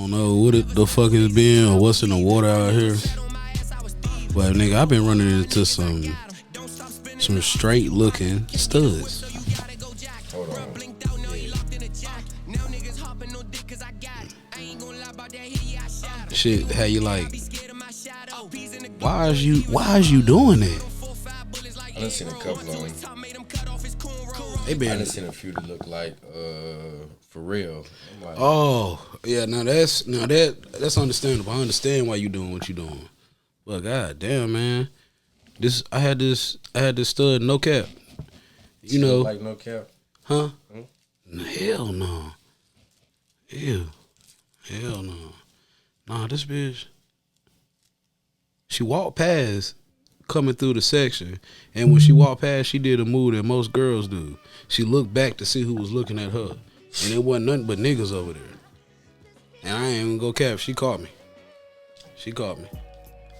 don't know what the fuck it's been or what's in the water out here. But nigga, I've been running into some straight looking studs. Hold on. Shit, how you like? Why is you doing that? I done seen a couple of them. They been. I done seen a few that look like for real. Like, oh yeah, that's understandable. I understand why you doing what you doing. But god damn, man, I had this stud, no cap. You know, like no cap, huh? Hell no. Hell no. Nah, this bitch. She walked past, coming through the section, and when she walked past, she did a move that most girls do. She looked back to see who was looking at her, and it wasn't nothing but niggas over there. And I ain't even go cap. She caught me.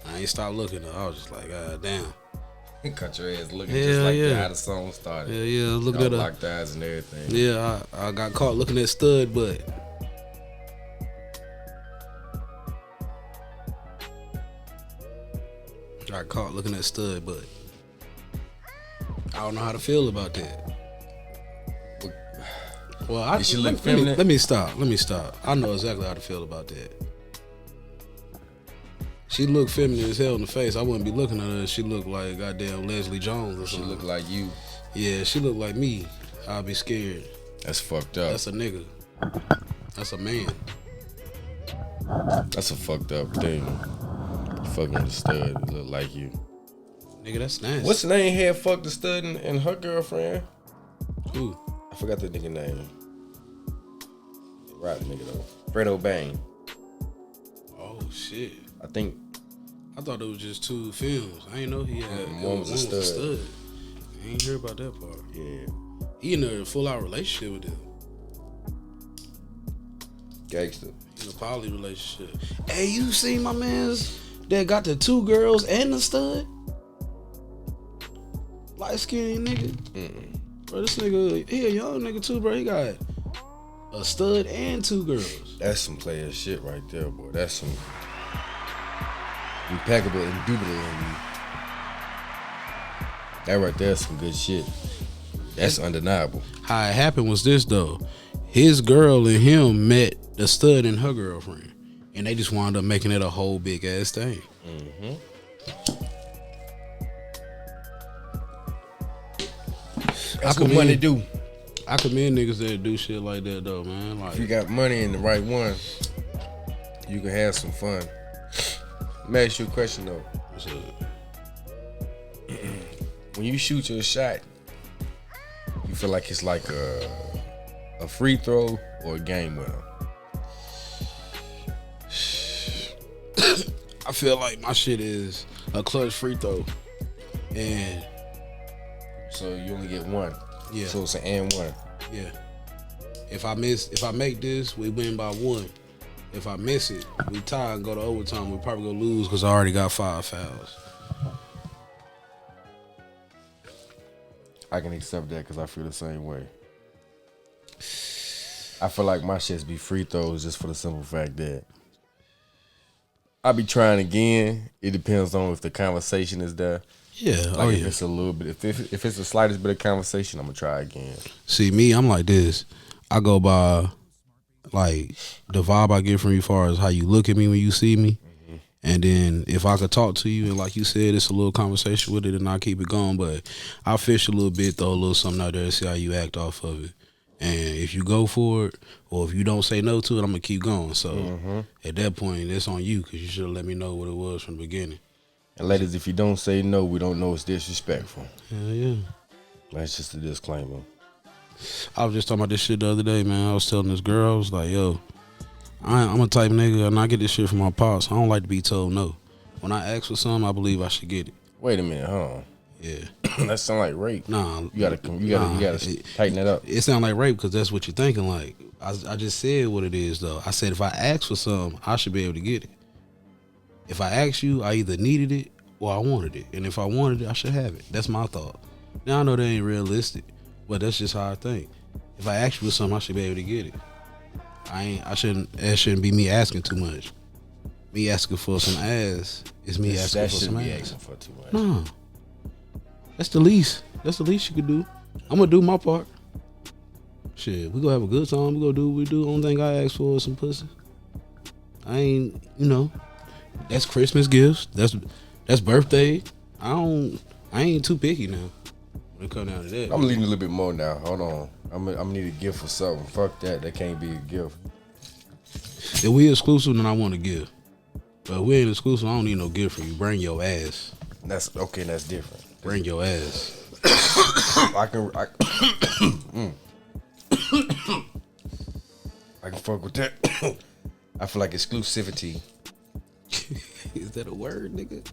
I ain't stopped looking at her. I was just like, god damn. You cut your ass looking just like how the song started. Yeah, looking at her. Locked eyes and everything. Yeah, I got caught looking at stud butt. Got caught looking at stud butt. I don't know how to feel about that. Well, Did she look feminine? Let me stop. I know exactly how to feel about that. She looked feminine as hell in the face. I wouldn't be looking at her if she looked like goddamn Leslie Jones or something. She looked like you. Yeah, she looked like me. I'd be scared. That's fucked up. That's a nigga. That's a man. That's a fucked up thing. You fucking with a stud that look like you. Nigga, that's nasty. What's the name here? Fuck the stud and her girlfriend? Who? I forgot the nigga name. Right nigga though. Fredo Bang. Oh shit. I thought it was just two films. I didn't know he had one was a stud. I ain't hear about that part. Yeah. He in a full out relationship with them. Gangster. In a poly relationship. Hey, you see my mans that got the two girls and the stud? Light skinned nigga. Bro, this nigga, he a young nigga too, bro. He got a stud and two girls. That's some player shit right there, boy. That's some impeccable, indubitable. That right there is some good shit. That's undeniable. How it happened was this though. His girl and him met the stud and her girlfriend. And they just wound up making it a whole big ass thing. That's what money do. I commend niggas that do shit like that though, man. Like, if you got money and the right one, you can have some fun. Let me ask you a question though. What's up? When you shoot your shot, you feel like it's like a free throw or a game winner? I feel like my shit is a clutch free throw. And so you only get one. Yeah. So it's an and one. Yeah. If I make this, we win by one. If I miss it, we tie and go to overtime. We probably gonna lose because I already got 5 fouls. I can accept that because I feel the same way. I feel like my shits be free throws just for the simple fact that I be trying again. It depends on if the conversation is there. Yeah, like if it's a little bit, if it's the slightest bit of conversation, I'm gonna try again. See, me, I'm like this. I go by like the vibe I get from you, as far as how you look at me when you see me, and then if I could talk to you and like you said, it's a little conversation with it, and I keep it going. But I fish a little bit, throw a little something out there, and see how you act off of it. And if you go for it, or if you don't say no to it, I'm gonna keep going. So at that point, it's on you because you should have let me know what it was from the beginning. And ladies, if you don't say no, we don't know it's disrespectful. Hell yeah. That's just a disclaimer. I was just talking about this shit the other day, man. I was telling this girl, I was like, yo, I'm a type of nigga, and I get this shit from my pops. I don't like to be told no. When I ask for something, I believe I should get it. Wait a minute, huh? Yeah. That sound like rape. Nah. You gotta tighten that up. It sound like rape because that's what you're thinking. Like, I just said what it is, though. I said if I ask for something, I should be able to get it. If I ask you, I either needed it or I wanted it. And if I wanted it, I should have it. That's my thought. Now, I know that ain't realistic, but that's just how I think. If I ask you for something, I should be able to get it. That shouldn't be me asking too much. Me asking for some ass is me asking for some ass. Asking for too much. No, that's the least. That's the least you could do. I'm gonna do my part. Shit, we gonna have a good time. We gonna do what we do. Only thing I ask for is some pussy. I ain't, that's Christmas gifts. That's birthday. I ain't too picky now. When it come down to that, I'm leaving a little bit more now. Hold on. I'm gonna need a gift for something. Fuck that. That can't be a gift. If we exclusive, then I want a gift. But if we ain't exclusive, I don't need no gift from you. Bring your ass. That's okay. That's different. Bring your ass. I can fuck with that. I feel like exclusivity. Is that a word, nigga?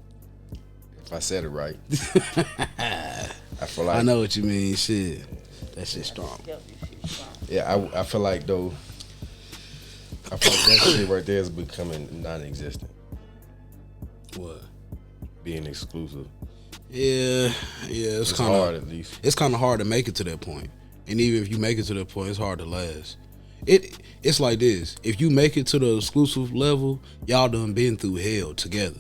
If I said it right. I feel like I know what you mean. Shit, that shit strong. Yeah, I feel like though. I feel like that shit right there is becoming non-existent. What? Being exclusive. Yeah. It's kind of hard, at least. It's kind of hard to make it to that point, and even if you make it to that point, it's hard to last. It's like this. If you make it to the exclusive level, y'all done been through hell together.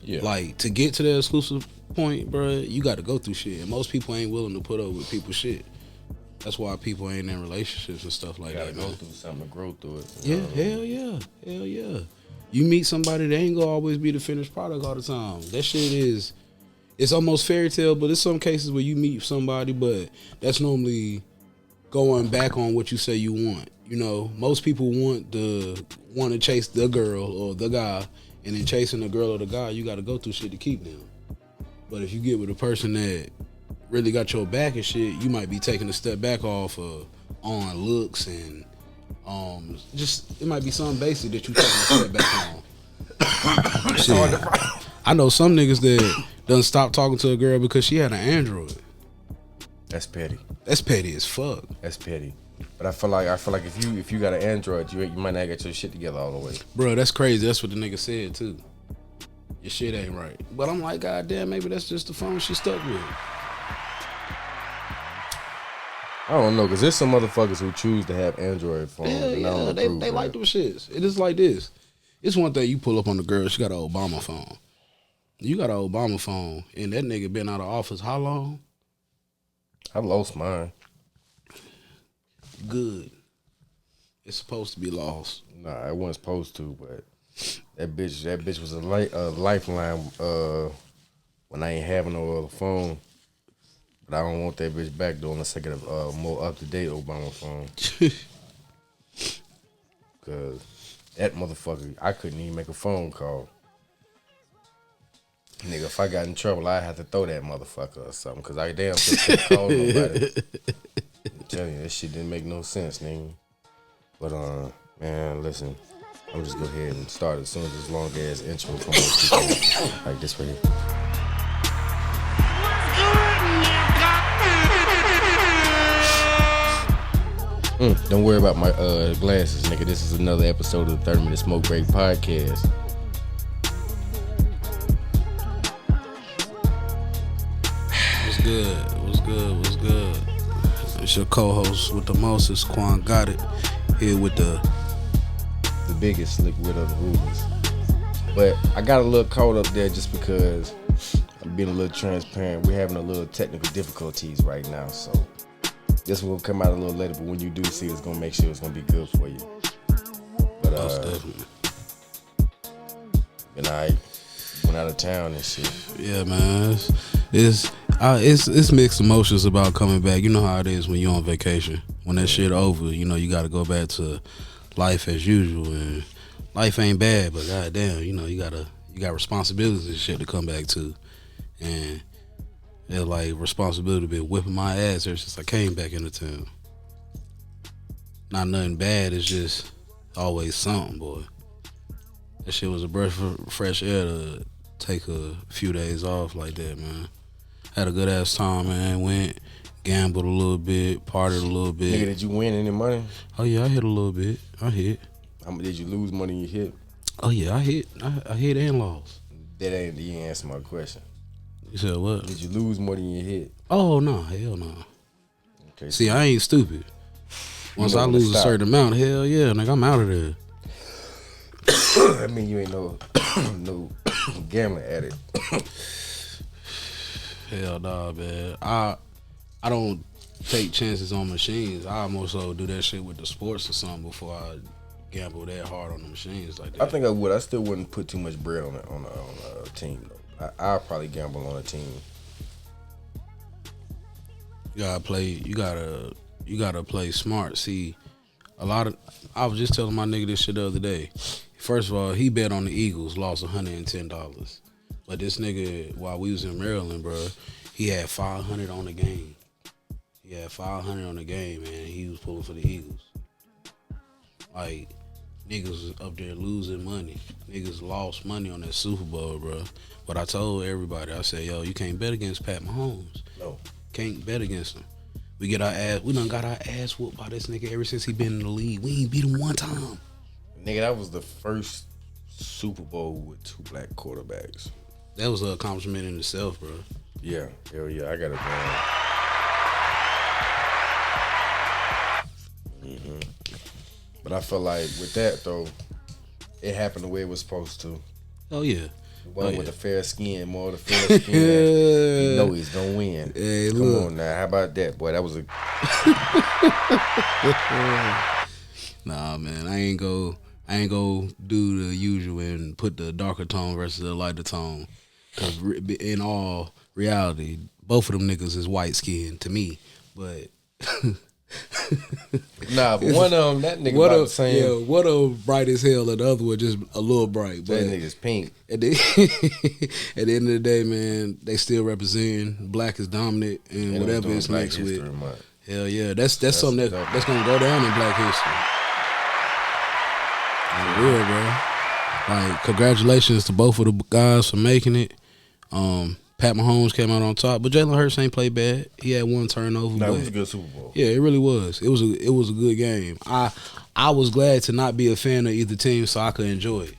Yeah. Like, to get to that exclusive point, bruh, you got to go through shit. And most people ain't willing to put up with people's shit. That's why people ain't in relationships and stuff like that. You gotta go through something to grow through it. Yeah, hell yeah. You meet somebody that ain't gonna always be the finished product all the time. That shit it's almost fairy tale, but there's some cases where you meet somebody, but that's normally going back on what you say you want. Most people want to chase the girl or the guy, and then chasing the girl or the guy, you got to go through shit to keep them. But if you get with a person that really got your back and shit, you might be taking a step back off of on looks and just it might be something basic that you taking a step back on. Shit. I know some niggas that done stop talking to a girl because she had an Android. That's petty. That's petty as fuck. That's petty. But I feel like if you got an Android, you might not get your shit together all the way. Bro, that's crazy. That's what the nigga said too. Your shit ain't right. But I'm like, God damn, maybe that's just the phone she stuck with. I don't know, because there's some motherfuckers who choose to have Android phones. Yeah, they like them shits. It is like this. It's one thing you pull up on the girl, she got an Obama phone. You got an Obama phone, and that nigga been out of office how long? I lost mine. Good. It's supposed to be lost. Nah, it wasn't supposed to, but that bitch was a lifeline when I ain't having no other phone. But I don't want that bitch back though unless I get a more up-to-date Obama phone. Cause that motherfucker, I couldn't even make a phone call. Nigga, if I got in trouble, I'd have to throw that motherfucker or something. Cause I damn sure couldn't call nobody. I'm telling you, that shit didn't make no sense, nigga. But man, listen, I'm just go ahead and start as soon as long as intro from most people like this right here. Don't worry about my glasses, nigga. This is another episode of the 30 Minute Smoke Break Podcast. What's good? It's your co-host with the most, it's Quan Got It, here with the biggest slick wit of the rumors. But I got a little caught up there just because I'm being a little transparent. We're having a little technical difficulties right now, so this one will come out a little later, but when you do see it, it's gonna make sure it's gonna be good for you. But definitely. And I went out of town and shit. Yeah, man. It's mixed emotions about coming back. You know how it is when you're on vacation. When that shit over, you gotta go back to life as usual, and life ain't bad, but goddamn, you got responsibilities and shit to come back to, and they're like responsibility been whipping my ass ever since I came back into town. Not nothing bad, it's just always something, boy. That shit was a breath of fresh air to take a few days off like that, man. Had a good ass time, man. Went, gambled a little bit, partied a little bit. Nigga, did you win any money? Oh yeah, I hit a little bit. I hit. How much did you lose money you hit? Oh yeah, I hit. I hit and lost. You ain't answer my question. You said what? Did you lose more than you hit? Oh no, hell no. Okay. See, I ain't stupid. Once I lose a certain amount, hell yeah, nigga, I'm out of there. I mean, you ain't no gambling addict. Hell nah, man. I don't take chances on machines. I more so do that shit with the sports or something before I gamble that hard on the machines like that. I think I would. I still wouldn't put too much bread on a team though. I'll probably gamble on a team. You gotta play smart. See, I was just telling my nigga this shit the other day. First of all, he bet on the Eagles, lost $110. But this nigga, while we was in Maryland, bro, he had $500 on the game. He had $500 on the game, man. He was pulling for the Eagles. Like, niggas was up there losing money. Niggas lost money on that Super Bowl, bro. But I told everybody, I said, yo, you can't bet against Pat Mahomes. No. Can't bet against him. We done got our ass whooped by this nigga ever since he been in the league. We ain't beat him one time. Nigga, that was the first Super Bowl with 2 black quarterbacks. That was an accomplishment in itself, bro. Yeah, hell yeah, I got it, man. But I feel like with that though, it happened the way it was supposed to. Oh yeah. The one with the fair skin, more of the fair skin. You know he's gonna win. Hey, Come look. on now, how about that, boy? That was a. Nah, man, I ain't go do the usual and put the darker tone versus the lighter tone. Cause in all reality, both of them niggas is white skinned to me, but. Nah, but one of them, that nigga about the same. Yeah, one of them bright as hell, and the other one just a little bright. But that nigga's pink. At the end of the day, man, they still representing black is dominant and whatever it's mixed with. Hell yeah, that's something that's gonna go down in Black history. For real, bro. Like, congratulations to both of the guys for making it. Pat Mahomes came out on top, but Jalen Hurts ain't played bad. He had one turnover. That was a good Super Bowl. Yeah, it really was. It was a good game. I was glad to not be a fan of either team, so I could enjoy it.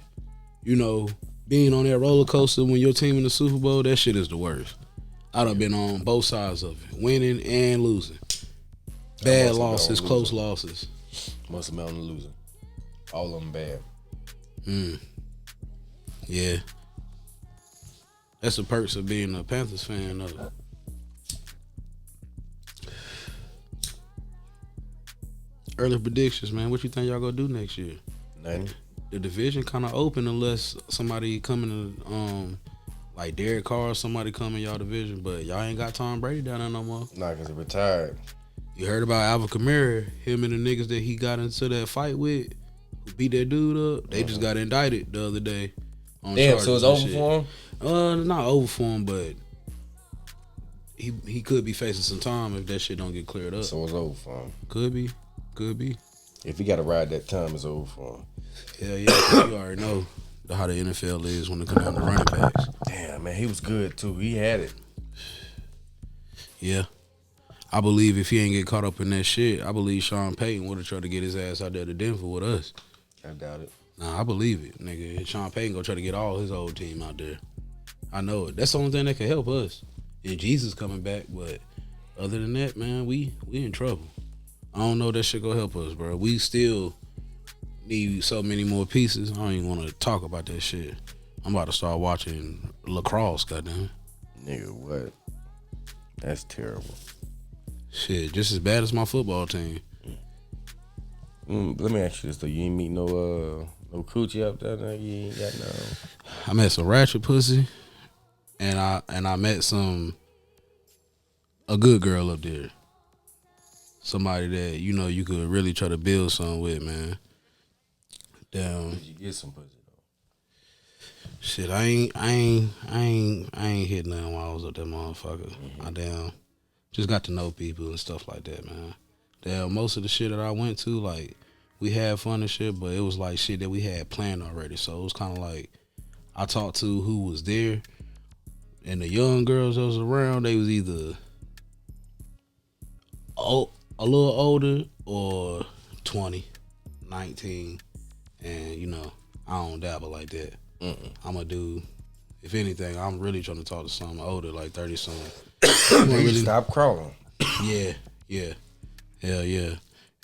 You know, being on that roller coaster when your team in the Super Bowl, that shit is the worst. I done been on both sides of it, winning and losing. Bad losses, close losses. Must have been on the losing. All of them bad. Yeah. That's the perks of being a Panthers fan, though. Early predictions, man. What you think y'all gonna do next year? Nothing. The division kind of open unless somebody coming to, like Derek Carr or somebody come in y'all division. But y'all ain't got Tom Brady down there no more. Nah, because he retired. You heard about Alvin Kamara, him and the niggas that he got into that fight with, who beat that dude up. They just got indicted the other day. Damn, so it's over for him? Not over for him, but he could be facing some time if that shit don't get cleared up. So it's over for him. Could be. If he got to ride that time, it's over for him. Hell yeah, 'cause you already know how the NFL is when it comes down to running backs. Damn, man, he was good too. He had it. Yeah. I believe if he ain't get caught up in that shit, I believe Sean Payton would have tried to get his ass out there to Denver with us. I doubt it. Nah, I believe it, nigga. Sean Payton gonna try to get all his old team out there. I know it. That's the only thing that can help us. And Jesus coming back, but other than that, man, we in trouble. I don't know if that shit gonna help us, bro. We still need so many more pieces. I don't even want to talk about that shit. I'm about to start watching lacrosse, goddamn. Nigga, what? That's terrible. Shit, just as bad as my football team. Let me ask you this though. You ain't meet no coochie up there? You ain't got no. I met some ratchet pussy, and I met a good girl up there. Somebody that you could really try to build something with, man. Damn. Did you get some pussy though? Shit, I ain't hit nothing while I was up that motherfucker. I just got to know people and stuff like that, man. Most of the shit that I went to, like, we had fun and shit, but it was like shit that we had planned already. So it was kind of like I talked to who was there, and the young girls that was around, they was either a little older or 20, 19, and I don't dabble like that. I'm a dude. If anything, I'm really trying to talk to someone older, like 30-something. Really stop crawling. Yeah. Hell yeah.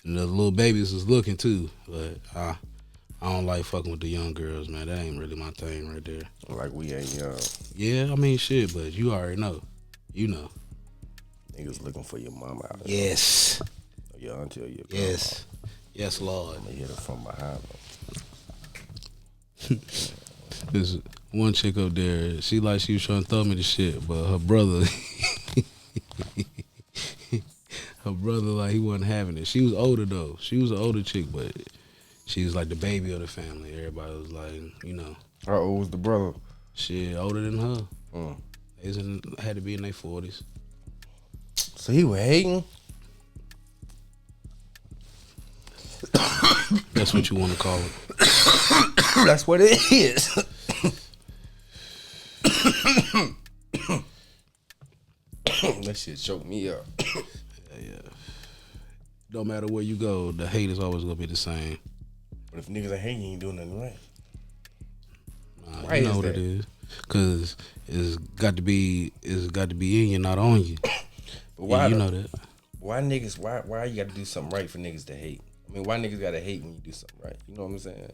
And the little babies was looking too, but I don't like fucking with the young girls, man. That ain't really my thing right there. Like we ain't young. Yeah, I mean shit, but you already know. You know. Niggas looking for your mama out there. Yes. Your auntie or your grandma. Yes. Yes, Lord. I'm gonna hit her from behind them. There's one chick up there, she was trying to throw me the shit, but her brother like he wasn't having it. She was older though. She was an older chick, but she was like the baby of the family. Everybody was like, you know. How old was the brother? Shit, older than her. They had to be in their 40s. So he was hating? That's what you want to call it. That's what it is. That shit choked me up. Yeah. No matter where you go, the hate is always gonna be the same. But if niggas ain't hating, you ain't doing nothing right. Why you know what it is? Cause it's got to be in you, not on you. But why you know that? Why niggas? Why you got to do something right for niggas to hate? I mean, why niggas gotta hate when you do something right? You know what I'm saying?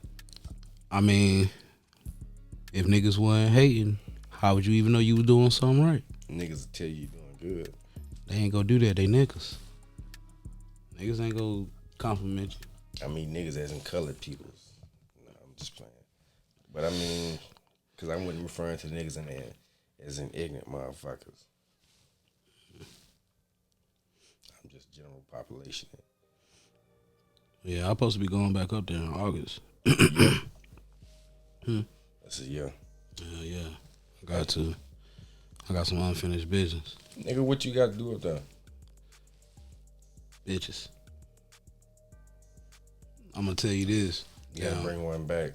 I mean, if niggas wasn't hating, how would you even know you was doing something right? Niggas will tell you doing good. They ain't gonna do that. They niggas. Niggas ain't gonna compliment you. I mean, niggas as in colored peoples. No, I'm just playing. But I mean, because I wasn't referring to niggas in there as in ignorant motherfuckers. I'm just general population. Yeah, I'm supposed to be going back up there in August. That's a year. Yeah. I got to. I got some unfinished business. Nigga, what you got to do with that? Bitches. I'm gonna tell you this. You gotta bring one back.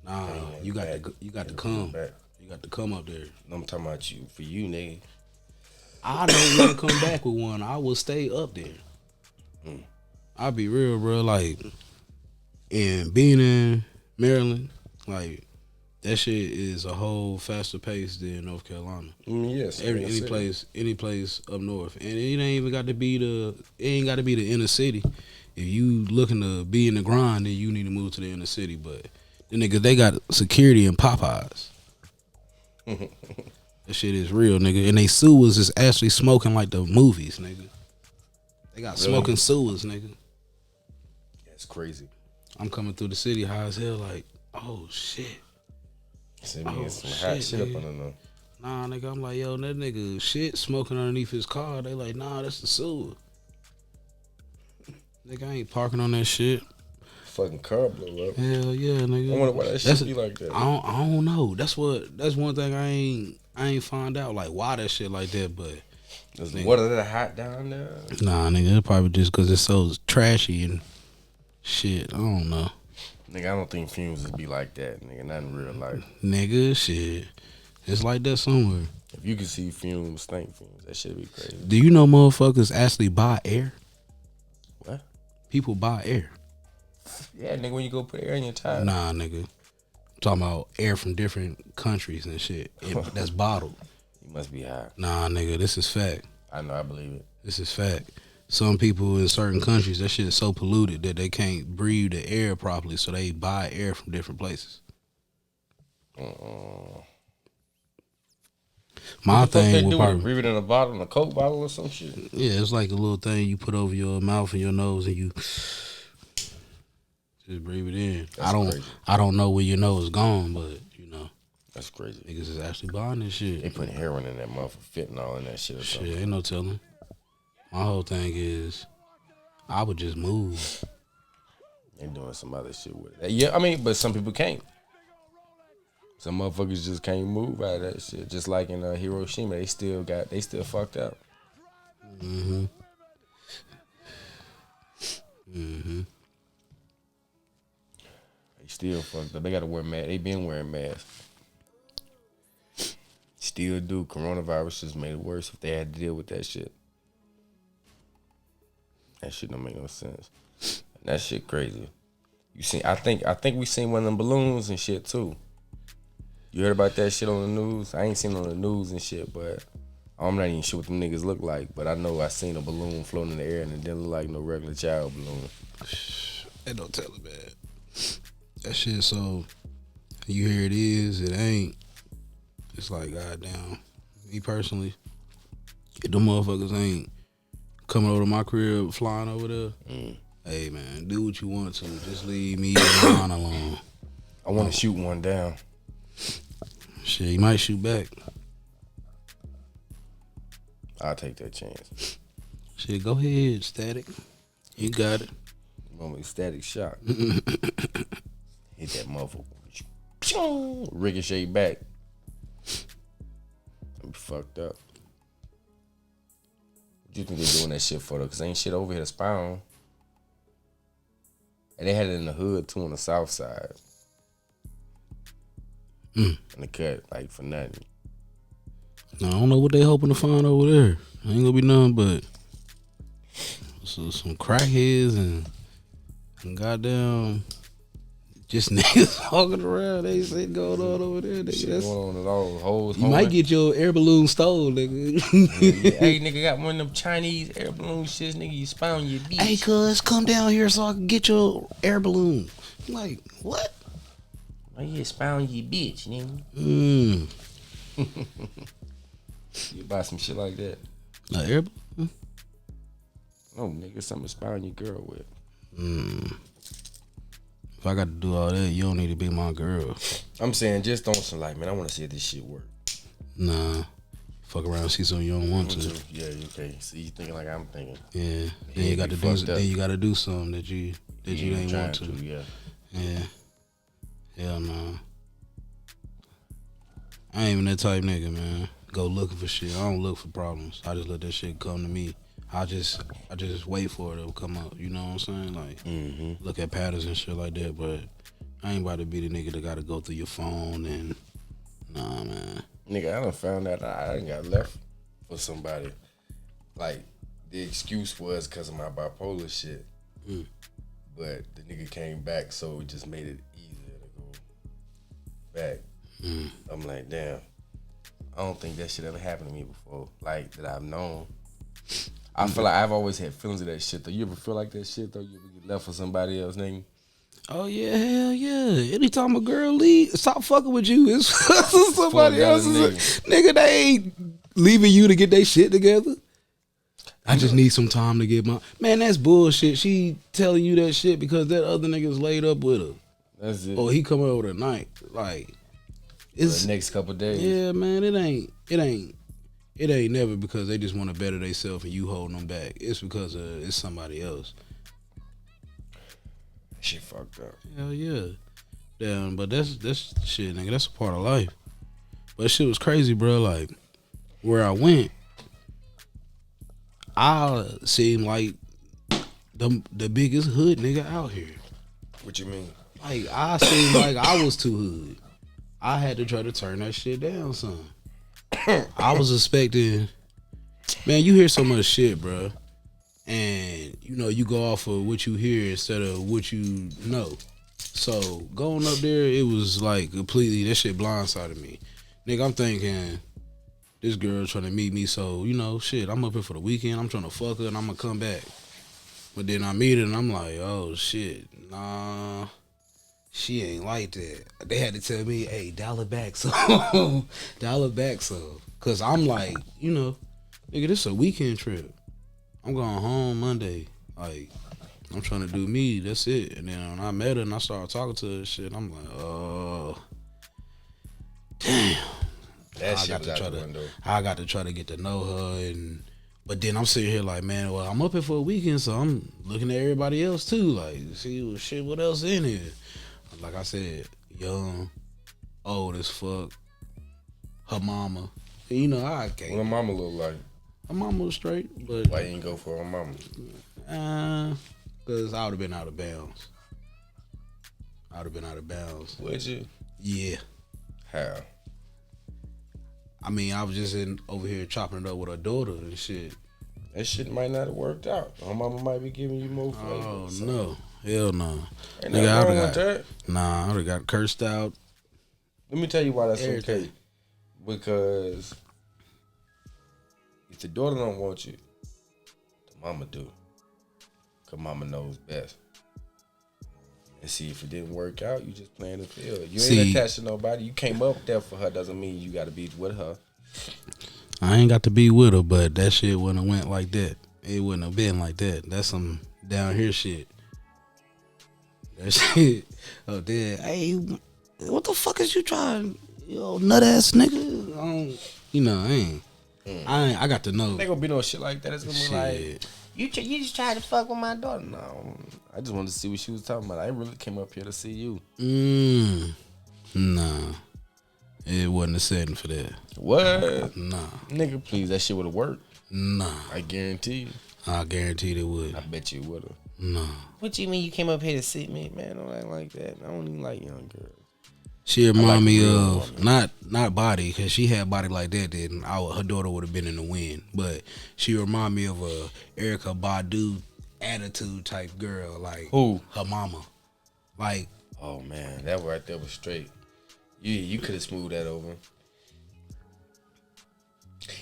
Nah, you got to come. You got to come up there. I'm talking about you. For you, nigga. I don't want to come back with one. I will stay up there. I'll be real, bro. Like, and being in Maryland, like, that shit is a whole faster pace than North Carolina. Yes. Any place up north, and it ain't even got to be the inner city. If you looking to be in the grind, then you need to move to the inner city. But the niggas, they got security in Popeyes. That shit is real, nigga. And they sewers is actually smoking like the movies, nigga. They got smoking sewers, nigga. That's crazy. I'm coming through the city high as hell, like, oh shit. Send me some hot shit up under them. Nah, nigga, I'm like, yo, that nigga shit smoking underneath his car. They like, nah, that's the sewer. Nigga, I ain't parking on that shit. Fucking car blow up. Hell yeah, nigga. I wonder why that shit be like that. I don't know. That's one thing I ain't find out, like, why that shit like that, but is the water that hot down there? Nah, nigga, it's probably just because it's so trashy and shit. I don't know. Nigga, I don't think fumes would be like that, nigga. Not in real life. Nigga, shit. It's like that somewhere. If you can see fumes, stink fumes, that shit be crazy. Do you know motherfuckers actually buy air? What? People buy air. Yeah, nigga, when you go put air in your tire. Nah, nigga. I'm talking about air from different countries and shit. That's bottled. You must be high. Nah, nigga, this is fact. I know, I believe it. This is fact. Some people in certain countries, that shit is so polluted that they can't breathe the air properly, so they buy air from different places. My thing would probably breathe it in a bottle, in a Coke bottle or some shit. Yeah, it's like a little thing you put over your mouth and your nose, and you just breathe it in. That's I don't know where your nose gone, but you know. That's crazy. Niggas is actually buying this shit. They put heroin in that motherfucker, fentanyl in that shit or something. Shit, ain't no telling. My whole thing is, I would just move. They doing some other shit with it. Yeah, I mean, but some people can't. Some motherfuckers just can't move out of that shit. Just like in Hiroshima, they still fucked up. Mm-hmm. They still fucked up. They gotta wear masks. They been wearing masks. Still do. Coronavirus just made it worse if they had to deal with that shit. That shit don't make no sense. That shit crazy. You seen? I think we seen one of them balloons and shit too. You heard about that shit on the news? I ain't seen it on the news and shit, but I'm not even sure what them niggas look like, but I know I seen a balloon floating in the air and it didn't look like no regular child balloon. That don't tell it, man. That shit, so you hear it is, it ain't. It's like, goddamn. Me personally, if them motherfuckers ain't coming over to my crib, flying over there, hey, man, do what you want to. Just leave me and mine alone. I want to shoot one down. Shit, you might shoot back. I'll take that chance. Shit, go ahead, Static. You got it. Moment static shock. Hit that motherfucker. Ricochet back. I'm fucked up. What you think they doing that shit for though? Cause ain't shit over here to spy on. And they had it in the hood too on the south side. In the cut, like for nothing. No, I don't know what they hoping to find over there. Ain't gonna be nothing but some crackheads and goddamn just niggas walking around. They say going on over there. Nigga. Shit going on at all hoes. You might get your air balloon stolen, nigga. Hey, nigga, got one of them Chinese air balloon shits, nigga. You spy on your bitch. Hey, cuz, come down here so I can get your air balloon. I'm like, what? Oh, yeah, spy on your bitch, nigga. You buy some shit like that. Air balloon? No, nigga, something to spy on your girl with. If I got to do all that, you don't need to be my girl. I'm saying just on some like, man, I want to see if this shit work. Nah. Fuck around and see something you don't want to. Yeah, okay. See, you thinking like I'm thinking. Yeah. Then you got to do. Then you got to do something that you ain't want to. Yeah. Yeah. Hell no. I ain't even that type nigga, man. Go looking for shit. I don't look for problems. I just let that shit come to me. I just wait for it to come up. You know what I'm saying? Like, look at patterns and shit like that. But I ain't about to be the nigga that got to go through your phone and nah, man. Nigga, I done found out I done got left for somebody. Like, the excuse was because of my bipolar shit. But the nigga came back, so it just made it easier to go back. I'm like, damn. I don't think that shit ever happened to me before. Like, that I've known. I feel like I've always had feelings of that shit, though. You ever feel like that shit, though? You ever get left for somebody else, nigga? Oh, yeah, hell yeah. Anytime a girl leave, stop fucking with you, it's somebody else's nigga, they ain't leaving you to get their shit together. I just need some time to get my... Man, that's bullshit. She telling you that shit because that other nigga's laid up with her. That's it. Or he coming over tonight. Like, it's... the next couple days. Yeah, man, it ain't never because they just want to better themselves and you holding them back. It's because it's somebody else. Shit fucked up. Hell yeah. Damn, but that's shit, nigga. That's a part of life. But shit was crazy, bro. Like, where I went, I seemed like the biggest hood nigga out here. What you mean? Like, I seemed like I was too hood. I had to try to turn that shit down, son. I was expecting, man, you hear so much shit, bro. And, you know, you go off of what you hear instead of what you know. So, going up there, it was like completely, that shit blindsided me. Nigga, I'm thinking, this girl trying to meet me, so, you know, shit, I'm up here for the weekend, I'm trying to fuck her, and I'm gonna come back. But then I meet her, and I'm like, oh, shit, nah, she ain't like that. They had to tell me, hey, dial it back some. Dial it back some. Because I'm like, you know, nigga, this is a weekend trip. I'm going home Monday. Like, I'm trying to do me. That's it. And then when I met her and I started talking to her and shit, I'm like, oh, damn. That shit was out the window. I got to try to get to know her. But then I'm sitting here like, man, well, I'm up here for a weekend, so I'm looking at everybody else too. Like, see shit, what else in here? Like I said, young, old as fuck. Her mama. And you know, I can't. What her mama look like? Her mama was straight, but why you didn't go for her mama? Cause I would have been out of bounds. I would have been out of bounds. Would you? Yeah. How? I mean, I was just over here chopping it up with her daughter and shit. That shit might not have worked out. Her mama might be giving you more flavor. Oh no, hell no. Ain't nothing wrong with that. Nah, I would have got cursed out. Let me tell you why that's okay. Because If the daughter don't want you, the mama do. Cause mama knows best. And see, if it didn't work out, you just playing the field. You ain't attached to nobody. You came up there for her doesn't mean you got to be with her. I ain't got to be with her, but that shit wouldn't have went like that. It wouldn't have been like that. That's some down here shit. That shit. Oh, damn. Hey, what the fuck is you trying? Yo, nut ass nigga. I got to know. Ain't gonna be no shit like that. It's gonna be like, you just tried to fuck with my daughter. No, I just wanted to see what she was talking about. I really came up here to see you. Nah. It wasn't a setting for that. What? Nah. Nigga, please, that shit would have worked. Nah. I guarantee you. I guarantee it would. I bet you would have. Nah. What you mean you came up here to see me? Man, don't act like that. I don't even like young girls. She remind me of not body, because she had body like that. Then her daughter would have been in the wind. But she remind me of a Erykah Badu attitude type girl, like who? Her mama. Like, oh man, that right there was straight. You could have smoothed that over.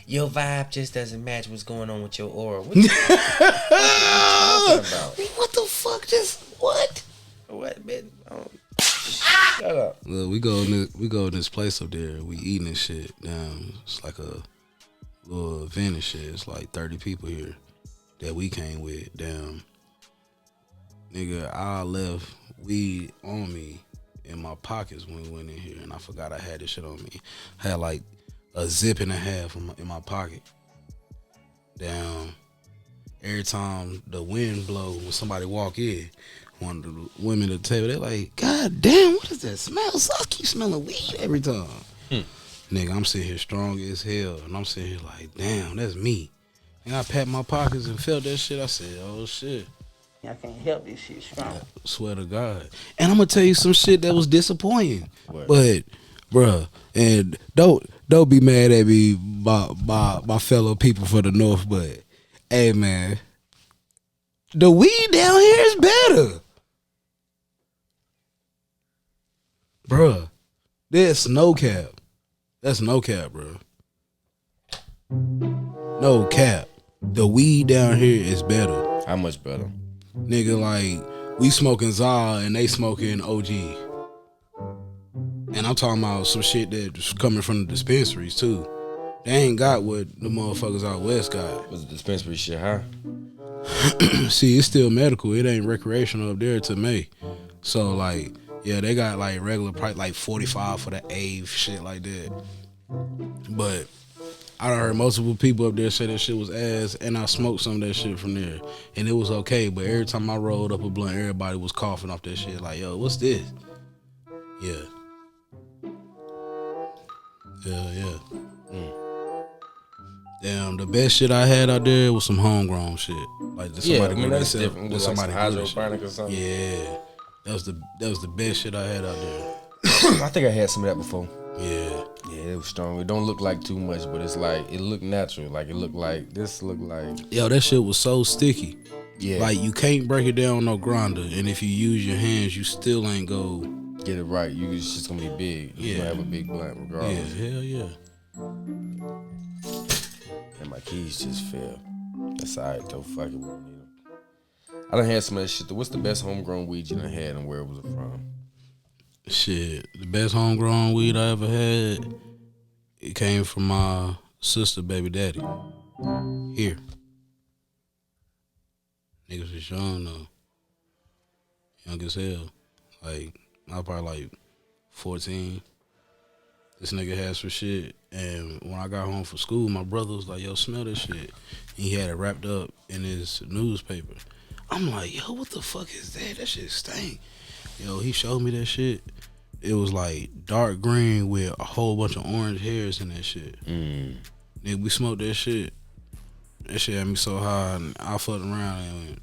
Your vibe just doesn't match what's going on with your aura. What you talking about? What the fuck? Just what? What, man? Shut up. Look, we go in this place up there. We eating this shit. Damn, it's like a little event and shit. It's like 30 people here that we came with. Damn, nigga, I left weed on me in my pockets when we went in here, and I forgot I had this shit on me. I had like a zip and a half in my pocket. Damn, every time the wind blow when somebody walk in, one of the women at the table, they're like, God damn, what is that smell? So I keep smelling weed every time. Nigga, I'm sitting here strong as hell, and I'm sitting here like, damn, that's me. And I pat my pockets and felt that shit. I said, oh shit. I can't help this shit strong. I swear to God. And I'm gonna tell you some shit that was disappointing. What? But, bruh, and don't be mad at me, my fellow people for the North, but hey man, the weed down here is better. Bruh, that's no cap. That's no cap, bro. No cap. The weed down here is better. How much better? Nigga, like, we smoking Zah and they smoking OG. And I'm talking about some shit that's coming from the dispensaries, too. They ain't got what the motherfuckers out west got. Was the dispensary shit high? See, it's still medical. It ain't recreational up there to me. So, like, yeah, they got, like, regular price, like 45 for the Ave, shit like that. But I done heard multiple people up there say that shit was ass, and I smoked some of that shit from there, and it was okay. But every time I rolled up a blunt, everybody was coughing off that shit. Like, yo, what's this? Yeah. Damn, the best shit I had out there was some homegrown shit. Like, that's different. Like Like hydroponic or something. Yeah, that was the best shit I had out there. I think I had some of that before. Yeah, it was strong. It don't look like too much, but it's like it looked natural. Like it looked like this. Looked like yo, that shit was so sticky. Yeah, like you can't break it down on no grinder, and if you use your hands, you still ain't go get it right. It's just gonna be big. You're gonna have a big blunt regardless. Yeah, hell yeah. And my keys just fell. That's alright though. Fuck it, we don't need them. I done had some of that shit. What's the best homegrown weed you done had, and where was it from? Shit, the best homegrown weed I ever had, it came from my sister, baby daddy. Here. Niggas was young though. Young as hell. Like, I was probably like 14. This nigga had some shit. And when I got home from school, my brother was like, yo, smell this shit. And he had it wrapped up in his newspaper. I'm like, yo, what the fuck is that? That shit stink. Yo, he showed me that shit. It was like dark green with a whole bunch of orange hairs in that shit. Nigga, we smoked that shit. That shit had me so high, and I fucked around and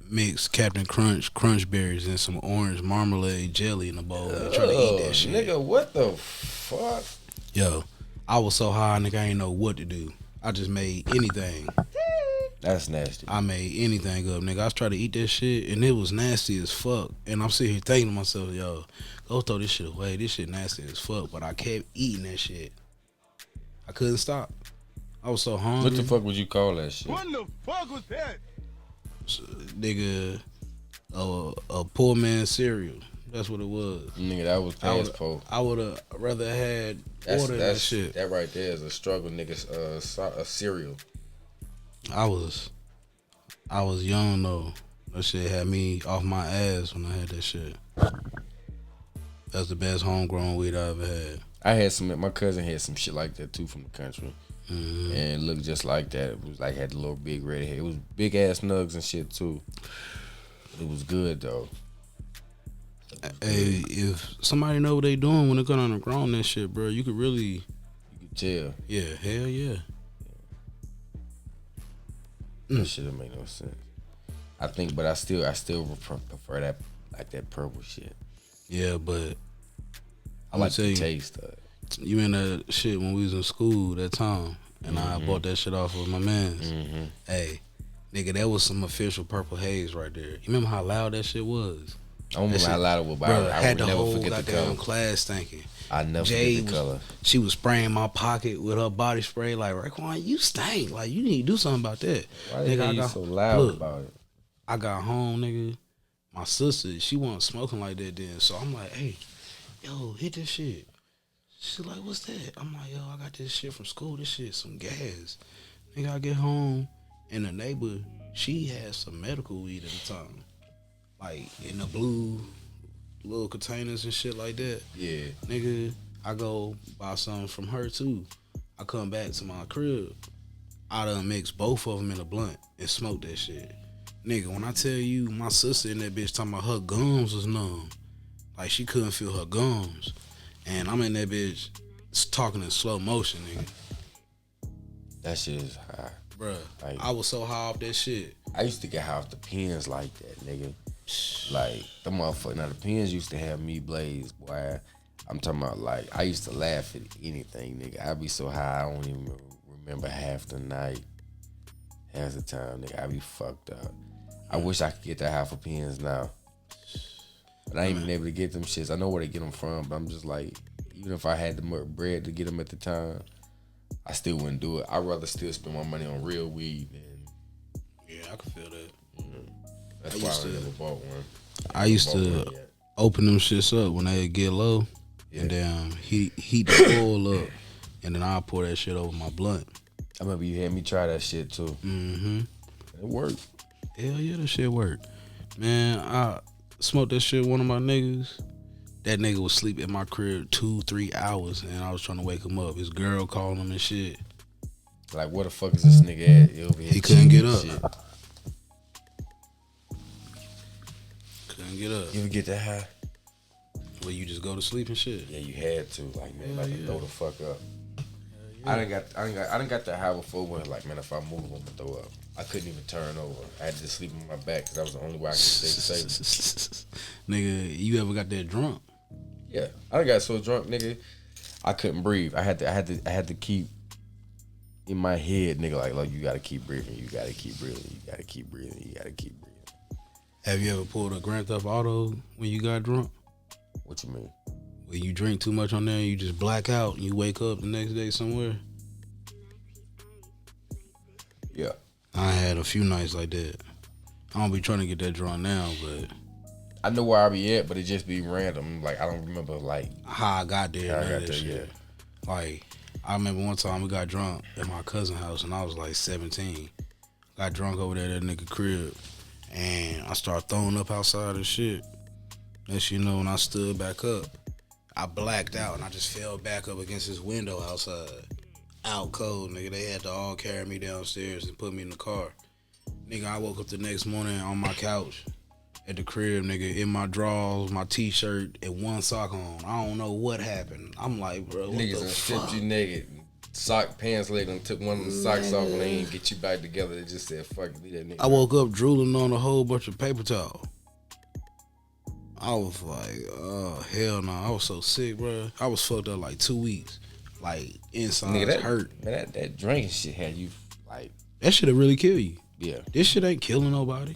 mixed Captain Crunch berries and some orange marmalade jelly in a bowl and trying to eat that shit. Nigga, what the fuck? Yo, I was so high, nigga, I ain't know what to do. I just made anything. That's nasty. I made anything up, nigga. I was trying to eat that shit, and it was nasty as fuck. And I'm sitting here thinking to myself, yo, go throw this shit away. This shit nasty as fuck. But I kept eating that shit. I couldn't stop. I was so hungry. What the fuck would you call that shit? What the fuck was that? Nigga, a poor man cereal. That's what it was. Nigga, that was fast po. I would have rather had ordered that shit. That right there is a struggle, nigga. A cereal. I was young though. That shit had me off my ass when I had that shit. That's the best homegrown weed I ever had. I had some. My cousin had some shit like that too from the country, Mm-hmm. and it looked just like that. It was like had the little big red hair. It was big ass nugs and shit too. It was good though. Hey, if somebody know what they doing when they got on the ground that shit, bro, you could really, You could tell. yeah, hell yeah. That shit don't make no sense. I think, but I still prefer that like that purple shit. Yeah, but I I'ma like tell the you, taste of it. you in that shit when we was in school that time, and I bought that shit off of my mans. Mm-hmm. Hey, nigga, that was some official purple haze right there. You remember how loud that shit was? I don't remember how loud it was, but Bro, I had would the never whole forget the goddamn color. class thinking. I never Jay forget the color. She was spraying my pocket with her body spray like, Raekwon, you stink. Like, you need to do something about that. Why the hell you so loud about it? I got home, nigga. My sister, she wasn't smoking like that then. So I'm like, hey, yo, hit this shit. She's like, what's that? I'm like, yo, I got this shit from school. This shit, some gas. Nigga, I get home, and the neighbor, she had some medical weed at the time. Like, in the blue little containers and shit like that. Yeah. Nigga, I go buy something from her too. I come back to my crib. I done mix both of them in a blunt and smoke that shit. Nigga, when I tell you my sister in that bitch talking about her gums was numb. Like she couldn't feel her gums. And I'm in that bitch talking in slow motion, nigga. That shit is high. Bruh, Like, I was so high off that shit. I used to get high off the pens like that, nigga. Like, the motherfucker. Now, the pens used to have me blazed, boy. I'm talking about, like, I used to laugh at anything, nigga. I'd be so high, I don't even remember half the night. Half the time, nigga, I be fucked up. I wish I could get that high for pens now. But I ain't been able to get them shits. I know where to get them from, but I'm just like, even if I had the bread to get them at the time, I still wouldn't do it. I'd rather still spend my money on real weed than. Yeah, I can feel that. That's why I never bought one. I used to open them shits up when they get low, and then heat the oil up, and then I'll pour that shit over my blunt. I remember you had me try that shit too. Mm-hmm. It worked. Hell yeah, that shit worked. Man, I smoked that shit with one of my niggas. That nigga was asleep at my crib 2-3 hours, and I was trying to wake him up. His girl calling him and shit. Like, where the fuck is this nigga at? He couldn't get up. Couldn't get up. You ever get that high? Well, you just go to sleep and shit. Yeah, you had to. Like, man, like yeah. throw the fuck up. I done got that high before when like, man, if I move, I'm gonna throw up. I couldn't even turn over. I had to just sleep on my back because that was the only way I could stay safe. Nigga, you ever got that drunk? Yeah, I done got so drunk, nigga, I couldn't breathe. I had to keep in my head, nigga, like you gotta keep breathing, you gotta keep breathing, you gotta keep breathing, you gotta keep breathing. Have you ever pulled a Grand Theft Auto when you got drunk? What you mean? When you drink too much on there, you just black out and you wake up the next day somewhere? Yeah. I had a few nights like that. I don't be trying to get that drunk now, but I know where I be at, but it just be random. Like, I don't remember, like, how I got there. how I none of got that there, shit. yeah. Like, I remember one time we got drunk at my cousin's house and I was like 17. Got drunk over there at that nigga crib. And I started throwing up outside and shit. Next you know, when I stood back up, I blacked out and I just fell back up against this window outside. Out cold, nigga. They had to all carry me downstairs and put me in the car. Nigga, I woke up the next morning on my couch at the crib, nigga, in my drawers, my t-shirt, and one sock on. I don't know what happened. I'm like, bro, what Niggas the done fuck? stripped you naked. Sock pants leg and took one of the socks off and they ain't get you back together. They just said, fuck it, leave that nigga. I woke up drooling on a whole bunch of paper towel. I was like, oh, hell no. I was so sick, bro. I was fucked up like 2 weeks. Like, inside Nigga, that hurt. Man, that drinking shit had you, like, That shit'll really kill you. yeah. This shit ain't killing nobody.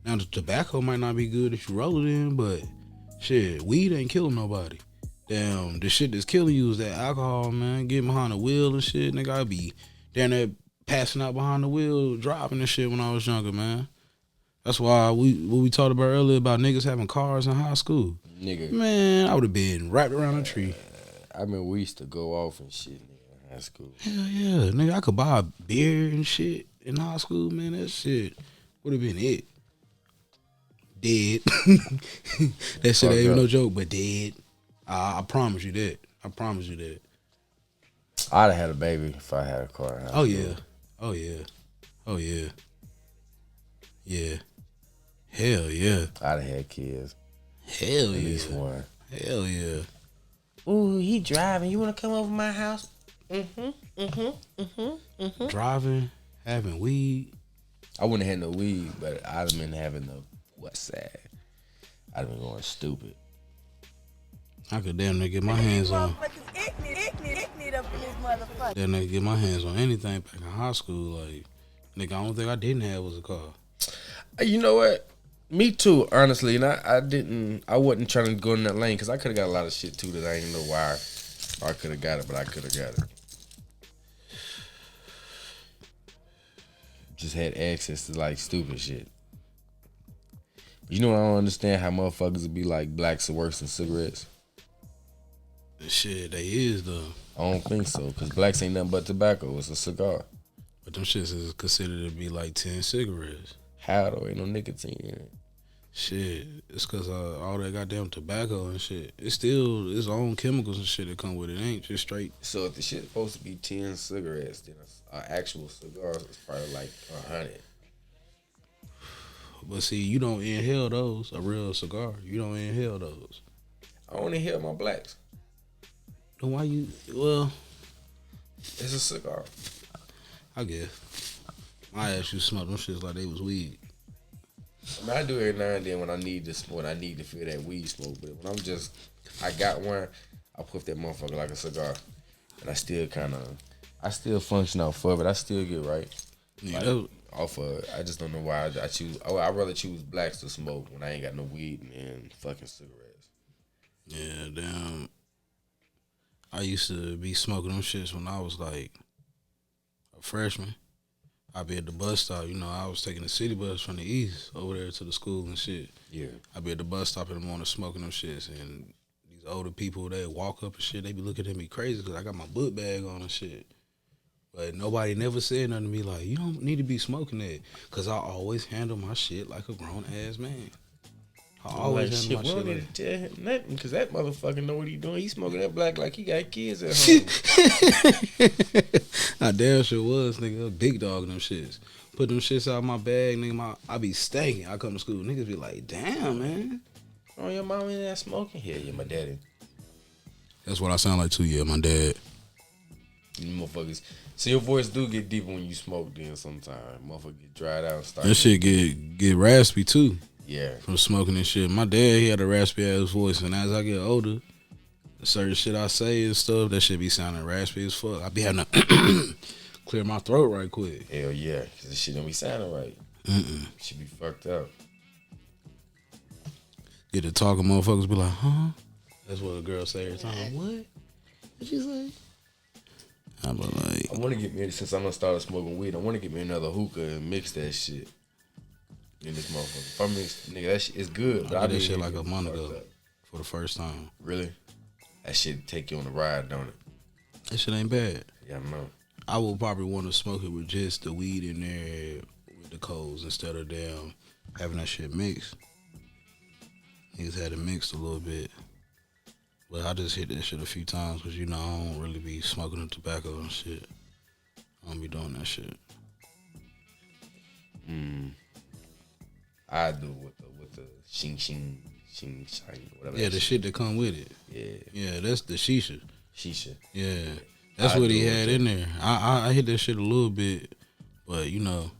Now, the tobacco might not be good if you roll it in, but shit, weed ain't killing nobody. Damn, the shit that's killing you is that alcohol, man. Getting behind the wheel and shit, nigga. I be down there passing out behind the wheel, driving and shit when I was younger, man. That's why what we talked about earlier about niggas having cars in high school. Nigga. Man, I would have been wrapped around a tree. I mean, we used to go off and shit, nigga, in high school. Hell yeah. Nigga, I could buy a beer and shit in high school, man. That shit would have been it. Dead. That shit ain't even no joke, but dead. I promise you that. I promise you that. I'd have had a baby if I had a car in high school. Oh, yeah. Oh, yeah. Oh, yeah. Yeah. Hell yeah. I'd have had kids. Hell At yeah. least one. Hell yeah. Ooh, he driving. You want to come over my house? Driving, having weed. I wouldn't have had no weed, but I'd have been having the west side. I'd have been going stupid. I could damn near get my hands on. Damn near get my hands on anything back in high school. Like, nigga, the only thing I didn't have was a car. You know what? Me too, honestly. And I wasn't trying to go in that lane because I could have got a lot of shit too that I didn't know why I could have got it, but I could have got it. Just had access to like stupid shit. But you know what? I don't understand how motherfuckers would be like blacks are worse than cigarettes. Shit, they is though. I don't think so because blacks ain't nothing but tobacco. It's a cigar. But them shits is considered to be like 10 cigarettes. How though? Ain't no nicotine in it. Shit, it's cause all that goddamn tobacco and shit. It's still its own chemicals and shit that come with it. It ain't just straight. So if the shit's supposed to be 10 cigarettes, then an actual cigar is probably like 100. But see, you don't inhale those. A real cigar, you don't inhale those. I only inhale my blacks. Then why you? Well, It's a cigar. I guess. I asked you to smoke them shits like they was weed. I mean, I do every now and then when I need to smoke. I need to feel that weed smoke. But when I got one, I puff that motherfucker like a cigar, and I still function off of it. I still get right. Yeah, Like, off of it. I just don't know why I choose. I'd rather choose blacks to smoke when I ain't got no weed and fucking cigarettes. yeah, damn. I used to be smoking them shits when I was like a freshman. I'd be at the bus stop. You know, I was taking the city bus from the east over there to the school and shit. Yeah. I'd be at the bus stop in the morning smoking them shits. And these older people, they walk up and shit. They be looking at me crazy because I got my book bag on and shit. But nobody never said nothing to me like, you don't need to be smoking that. Because I always handle my shit like a grown-ass man. I always handle my shit We don't like... need to tell him nothing because that motherfucker know what he doing. He smoking that black like he got kids at home. I damn sure was, nigga. Big dog them shits. Put them shits out of my bag, nigga. I be stanking. I come to school. Niggas be like, damn, man. Oh, your mom in there smoking? Yeah, my daddy. That's what I sound like too, yeah, my dad. You motherfuckers. So your voice do get deeper when you smoke then sometimes. Motherfucker get dried out and start. That shit get raspy too. Yeah. From smoking and shit. My dad, he had a raspy ass voice, and as I get older, certain shit I say and stuff, that shit be sounding raspy as fuck. I be having to clear my throat right quick. Hell yeah, because this shit don't be sounding right. Shit be fucked up. Get to talking, motherfuckers be like, huh? That's what a girl say every time. What? What'd you say? I be like, I want to get me, since I'm gonna start smoking weed, I want to get me another hookah and mix that shit in this motherfucker. If I mix, nigga, that shit is good. But I I did that be shit like a month fucked ago up. for the first time. Really? That shit take you on the ride, don't it? That shit ain't bad. Yeah, I know. I would probably want to smoke it with just the weed in there with the coals instead of damn having that shit mixed. Niggas had it mixed a little bit. But I just hit that shit a few times because, you know, I don't really be smoking the tobacco and shit. I don't be doing that shit. I do with the shing shing whatever. Yeah, the shit that come with it. Yeah. Yeah, that's the shisha. Shisha. Yeah. That's I what he do had with in there. I hit that shit a little bit, but, you know,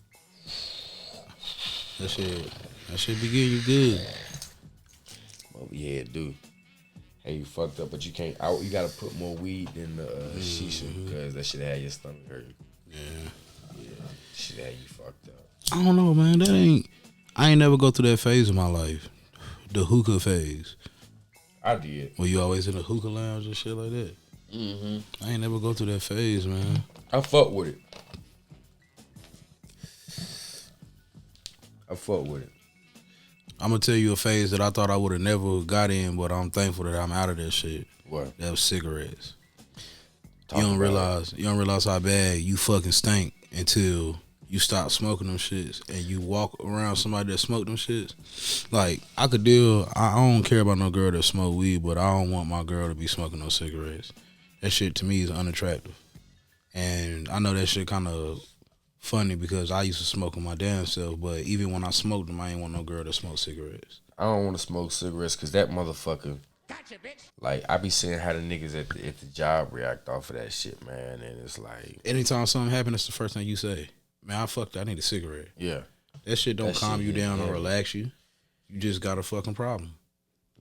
that shit be getting you good. Oh, yeah, dude. Hey, you fucked up, but you can't. You gotta put more weed in the shisha because that shit had your stomach hurting. Yeah. Shit had you fucked up. I don't know, man. I ain't never go through that phase of my life. The hookah phase. I did. Were you always in a hookah lounge and shit like that? I ain't never go through that phase, man. I fuck with it. I'm gonna tell you a phase that I thought I would have never got in, but I'm thankful that I'm out of that shit. What? That was cigarettes. Talk You don't about realize how bad you fucking stink until you stop smoking them shits and you walk around somebody that smoked them shits. Like, I don't care about no girl that smoke weed, but I don't want my girl to be smoking no cigarettes. That shit to me is unattractive. And I know that shit kind of funny because I used to smoke them my damn self, but even when I smoked them, I ain't want no girl that smoked cigarettes. I don't want to smoke cigarettes because that motherfucker. Gotcha, bitch. Like, I be seeing how the niggas at the job react off of that shit, man, and it's like, anytime something happens, that's the first thing you say. Man, I need a cigarette. Yeah. That shit don't calm you down or relax you. You just got a fucking problem.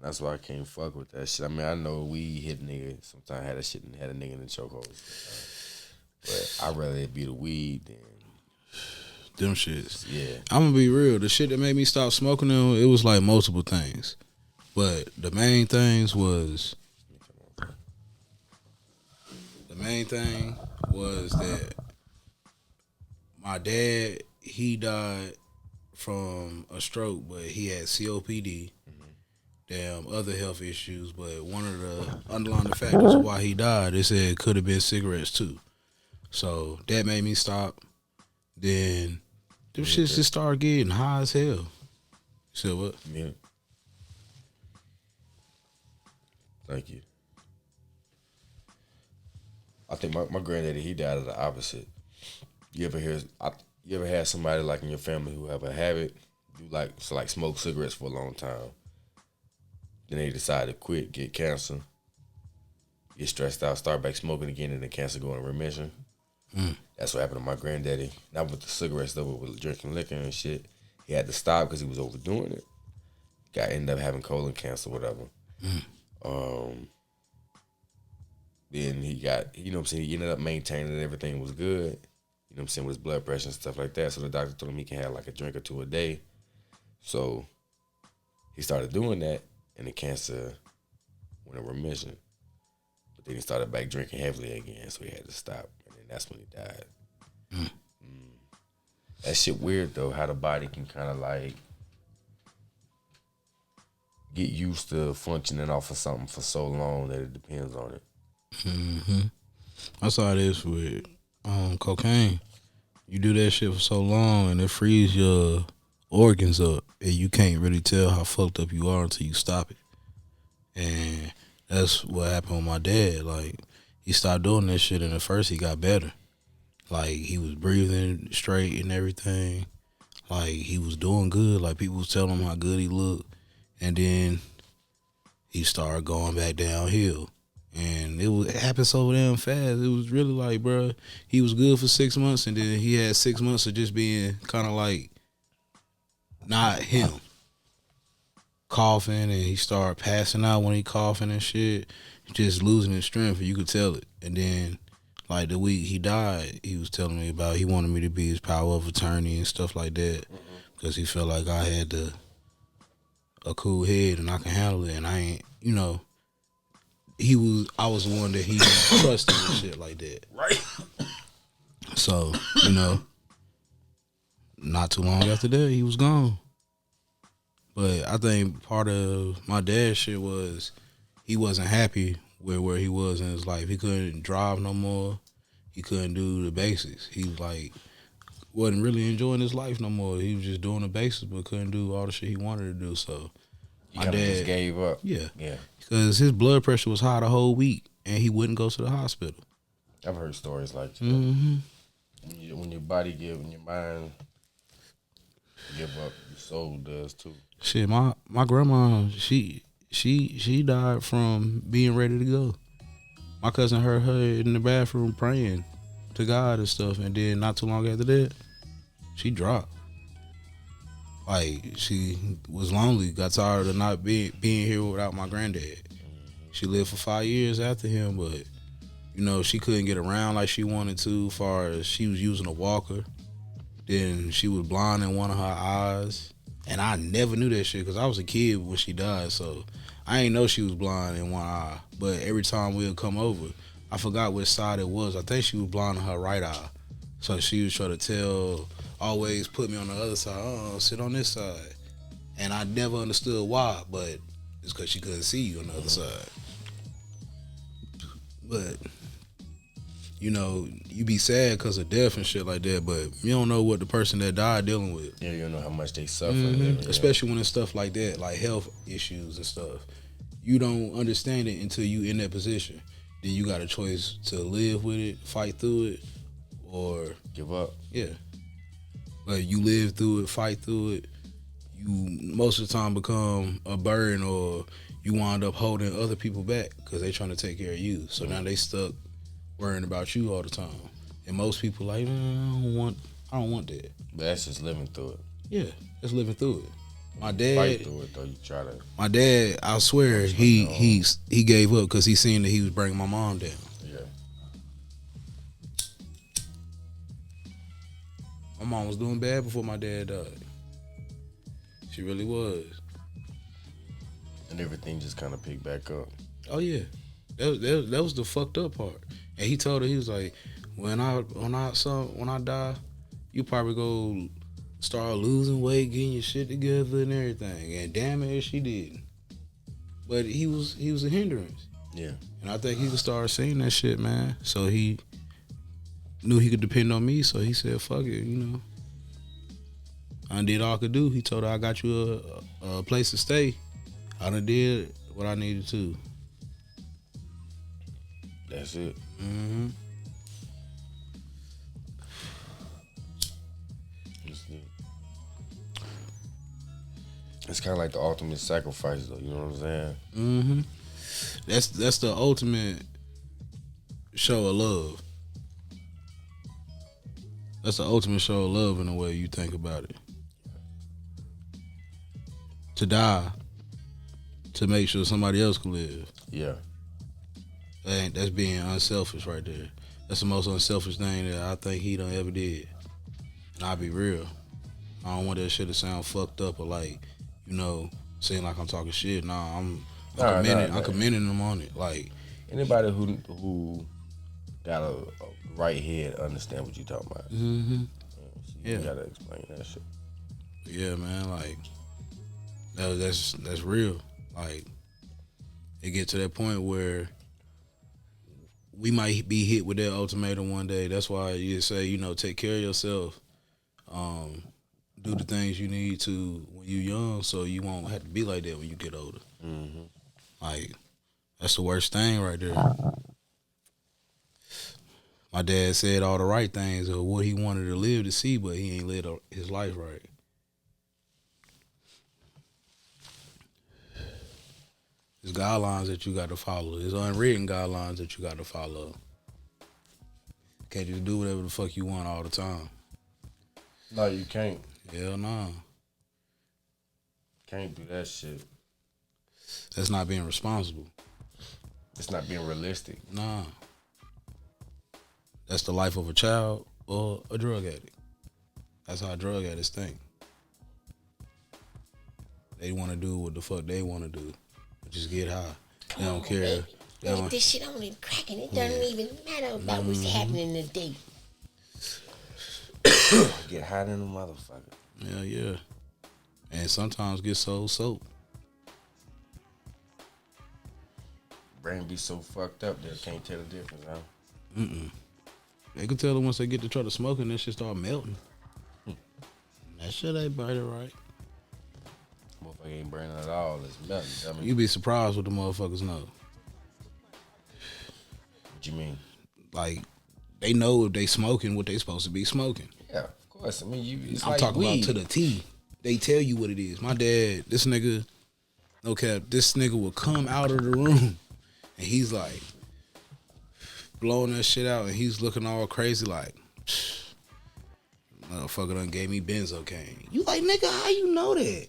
That's why I can't fuck with that shit. I mean, I know weed hit a nigga. Sometimes had a nigga in the chokehold. But I'd rather it be the weed than them shits. Yeah. I'm gonna be real. The shit that made me stop smoking them, it was like multiple things. But the main thing was that my dad, he died from a stroke, but he had COPD, other health issues. But one of the underlying factors of why he died, they said it could have been cigarettes too. So that made me stop. Then them shits just started getting high as hell. You said what? Yeah. Thank you. I think my granddaddy, he died of the opposite. You ever had somebody like in your family who have a habit, like smoke cigarettes for a long time, then they decide to quit, get cancer, get stressed out, start back smoking again, and the cancer go in remission? That's what happened to my granddaddy. Not with the cigarettes though, but with drinking liquor and shit. He had to stop because he was overdoing it. Ended up having colon cancer, whatever. Then he got, you know what I'm saying, he ended up maintaining that everything was good, you know what I'm saying, with his blood pressure and stuff like that. So the doctor told him he can have like a drink or two a day. So he started doing that, and the cancer went in remission. But then he started back drinking heavily again, so he had to stop. And then that's when he died. That shit weird, though, how the body can kind of like get used to functioning off of something for so long that it depends on it. That's how it is with cocaine. You do that shit for so long and it frees your organs up and you can't really tell how fucked up you are until you stop it. And that's what happened with my dad. Like, he stopped doing that shit and at first he got better. Like, he was breathing straight and everything. Like, he was doing good. Like, people was telling him how good he looked. And then he started going back downhill. And it happened so damn fast. It was really like, bro, he was good for 6 months, and then he had 6 months of just being kind of like not him. Coughing, and he started passing out when he coughing and shit. Just losing his strength, and you could tell it. And then, like, the week he died, he was telling me about he wanted me to be his power of attorney and stuff like that because he felt like I had a cool head and I can handle it, and I ain't, you know. I was the one that he trusted and shit like that. Right. So, you know, not too long after that, he was gone. But I think part of my dad's shit was he wasn't happy with where he was in his life. He couldn't drive no more. He couldn't do the basics. He was like, wasn't really enjoying his life no more. He was just doing the basics but couldn't do all the shit he wanted to do. So my dad just gave up. Yeah. Because his blood pressure was high the whole week, and he wouldn't go to the hospital. I've heard stories like that. When your body when your mind give up, your soul does too. Shit, my grandma, she died from being ready to go. My cousin heard her in the bathroom praying to God and stuff, and then not too long after that, she dropped. Like, she was lonely, got tired of not being here without my granddad. She lived for 5 years after him, but, you know, she couldn't get around like she wanted to, as far as she was using a walker. Then she was blind in one of her eyes. And I never knew that shit because I was a kid when she died, so I ain't know she was blind in one eye. But every time we'd come over, I forgot which side it was. I think she was blind in her right eye. So she was trying to always put me on the other side. Oh, sit on this side. And I never understood why, but it's because she couldn't see you on the other side. But, you know, you be sad because of death and shit like that, but you don't know what the person that died dealing with. Yeah, you don't know how much they suffer. Mm-hmm. Especially when it's stuff like that, like health issues and stuff. You don't understand it until you in that position. Then you got a choice to live with it, fight through it, or give up. Yeah. But you live through it, fight through it. You most of the time become a burden, or you wind up holding other people back because they trying to take care of you. So now they stuck worrying about you all the time. And most people like, I don't want that. But that's just living through it. Yeah, that's living through it. My dad fight through it though. You try to. My dad, I swear, he gave up because he seen that he was bringing my mom down. Yeah. My mom was doing bad before my dad died. She really was. And everything just kind of picked back up. Oh yeah, that was the fucked up part. And he told her, he was like, when I die, you probably go start losing weight, getting your shit together and everything. And damn it, she did. But he was a hindrance. Yeah. And I think he would start seeing that shit, man. So he knew he could depend on me. So he said, fuck it, you know. I did all I could do. He told her, I got you a place to stay. I done did what I needed to. That's it. Mm-hmm. It's kind of like the ultimate sacrifice, though. You know what I'm saying? Mm-hmm. That's the ultimate show of love. That's the ultimate show of love in the way you think about it. To die, to make sure somebody else can live. Yeah. That's being unselfish right there. That's the most unselfish thing that I think he done ever did. And I'll be real. I don't want that shit to sound fucked up or like, you know, seem like I'm talking shit. Nah, I'm commending him on it. Like anybody who got a right head understand what you talking about. Mm-hmm. You gotta explain that shit. Yeah, man. Like that's real. Like it get to that point where we might be hit with that ultimatum one day. That's why you say, you know, take care of yourself. Do the things you need to when you're young, so you won't have to be like that when you get older. Mm-hmm. Like that's the worst thing right there. My dad said all the right things of what he wanted to live to see, but he ain't lived his life right. There's guidelines that you got to follow. There's unwritten guidelines that you got to follow. Can't just do whatever the fuck you want all the time. No, you can't. Hell no. Can't do that shit. That's not being responsible. It's not being realistic. Nah. That's the life of a child or a drug addict. That's how drug addicts think. They want to do what the fuck they want to do. Just get high. They don't care. Let this shit on and cracking. It doesn't even matter about what's happening today. Get high than a motherfucker. Yeah. And sometimes get soap. Brain be so fucked up they can't tell the difference, huh? Mm-mm. They can tell it once they get to try to smoke and that shit start melting. That shit ain't burning right. Motherfucker ain't burning at all. It's melting. I mean, You be surprised what the motherfuckers know. What you mean? Like, they know if they smoking what they supposed to be smoking. Yeah, of course. I mean, it's I'm like talking weed. about to the T. They tell you what it is. My dad, this nigga, no cap, this nigga will come out of the room and he's like blowing that shit out and he's looking all crazy like, motherfucker done gave me benzocaine. You like, nigga, how you know that?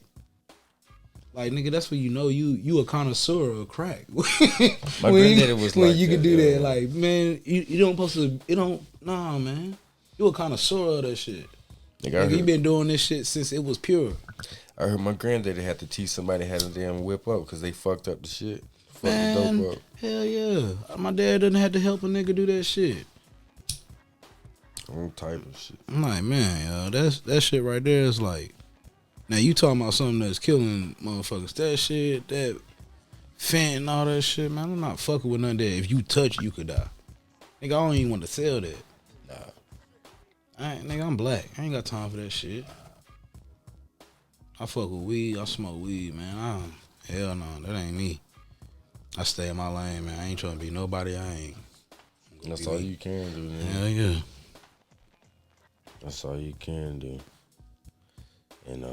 Like, nigga, that's when you know you a connoisseur of crack. My granddaddy was when like you that, can do yeah. that. Like, man, you don't supposed to, nah, man. You a connoisseur of that shit. Nigga, you been doing this shit since it was pure. I heard my granddaddy had to teach somebody how to damn whip up because they fucked up the shit. Fuck the dope up. Hell yeah. My dad doesn't have to help a nigga do that shit. Wrong type of shit. I'm like, man, yo, that shit right there is like, now you talking about something that's killing motherfuckers. That shit, that fent and all that shit, man, I'm not fucking with none of that. If you touch it, you could die. Nigga, I don't even want to sell that. Nigga, I'm black. I ain't got time for that shit. I fuck with weed. I smoke weed, man. Hell no, that ain't me. I stay in my lane, man. I ain't trying to be nobody. I ain't. That's all you can do, man. Hell yeah. That's all you can do. And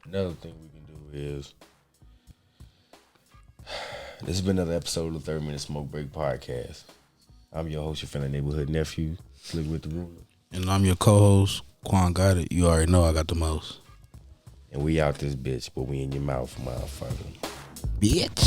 another thing we can do is, this has been another episode of the 30 Minute Smoke Break Podcast. I'm your host, your friendly neighborhood nephew, Slick with the Ruler. And I'm your co-host, Quan Got It. You already know I got the most. And we out this bitch, but we in your mouth, motherfucker. Bitch.